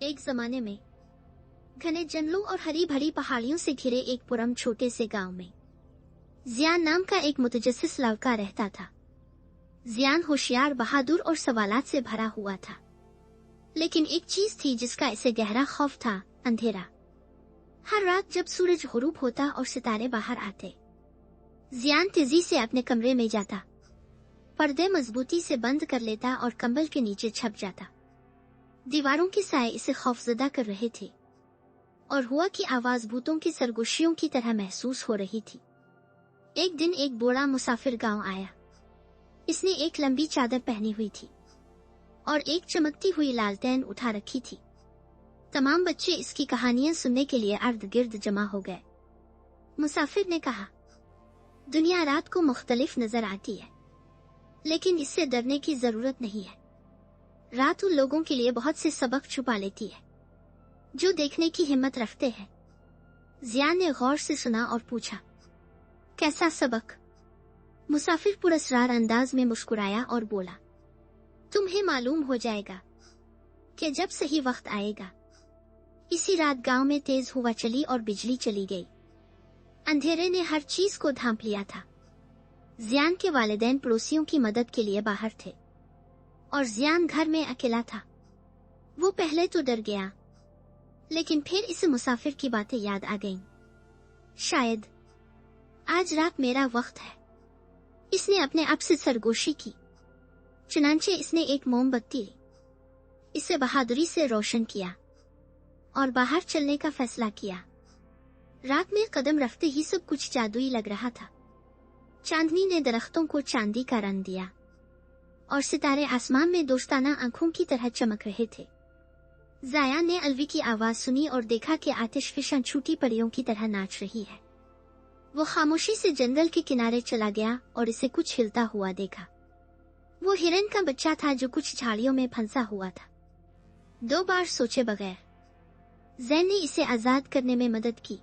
एक जमाने में घने जंगलों और हरी भरी पहाड़ियों से घिरे एक पुरम छोटे से गांव में जियान नाम का एक मुतजस्सिस लड़का रहता था। जियान होशियार, बहादुर और सवालात से भरा हुआ था, लेकिन एक चीज थी जिसका इसे गहरा खौफ था, अंधेरा। हर रात जब सूरज गुरूब होता और सितारे बाहर आते, जियान तेजी से अपने कमरे में जाता, पर्दे मजबूती से बंद कर लेता और कंबल के नीचे छप जाता। दीवारों के साए इसे खौफजदा कर रहे थे और हुआ की आवाज भूतों की सरगोशियों की तरह महसूस हो रही थी। एक दिन एक बूढ़ा मुसाफिर गांव आया। इसने एक लंबी चादर पहनी हुई थी और एक चमकती हुई लालटेन उठा रखी थी। तमाम बच्चे इसकी कहानियां सुनने के लिए अर्द गिर्द जमा हो गए। मुसाफिर ने कहा, दुनिया रात को मुख्तलिफ नजर आती है, लेकिन इससे डरने की जरूरत नहीं है। रात उन लोगों के लिए बहुत से सबक छुपा लेती है जो देखने की हिम्मत रखते हैं। जियान ने गौर से सुना और पूछा, कैसा सबक? मुसाफिर पुरस्कार अंदाज में मुस्कुराया और बोला, तुम्हें मालूम हो जाएगा कि जब सही वक्त आएगा। इसी रात गांव में तेज हवा चली और बिजली चली गई। अंधेरे ने हर चीज को ढांप लिया था। जियान के वालिदैन पड़ोसियों की मदद के लिए बाहर थे और जियान घर में अकेला था। वो पहले तो डर गया, लेकिन फिर इसे मुसाफिर की बातें याद आ गईं। शायद आज रात मेरा वक्त है। इसने अपने आप से सरगोशी की। चुनांचे इसने एक मोमबत्ती ली, इसे बहादुरी से रोशन किया और बाहर चलने का फैसला किया। रात में कदम रखते ही सब कुछ जादुई लग रहा था। चांदनी ने दरख्तों को चांदी का रंग दिया और सितारे आसमान में दोस्ताना आंखों की तरह चमक रहे थे। जाया ने अलवी की आवाज सुनी और देखा कि आतिशफिशां छूटी परियों की तरह नाच रही है। वो खामोशी से जंगल के किनारे चला गया और इसे कुछ हिलता हुआ देखा। वो हिरन का बच्चा था जो कुछ झाड़ियों में फंसा हुआ था। 2 बार सोचे बगैर जैन ने इसे आजाद करने में मदद की।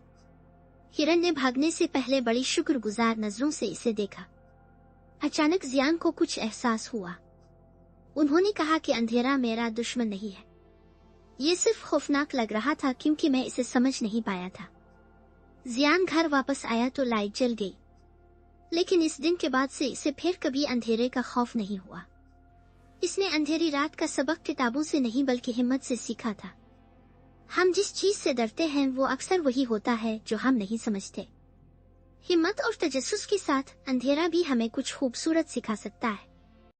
हिरन ने भागने से पहले बड़ी शुक्रगुजार नजरों से इसे देखा। अचानक जियान को कुछ एहसास हुआ। उन्होंने कहा कि अंधेरा मेरा दुश्मन नहीं है। ये सिर्फ खौफनाक लग रहा था क्योंकि मैं इसे समझ नहीं पाया था। जियान घर वापस आया तो लाइट जल गई, लेकिन इस दिन के बाद से इसे फिर कभी अंधेरे का खौफ नहीं हुआ। इसने अंधेरी रात का सबक किताबों से नहीं बल्कि हिम्मत से सीखा था। हम जिस चीज से डरते हैं वो अक्सर वही होता है जो हम नहीं समझते। हिम्मत और तजस्सुस के साथ अंधेरा भी हमें कुछ खूबसूरत सिखा सकता है।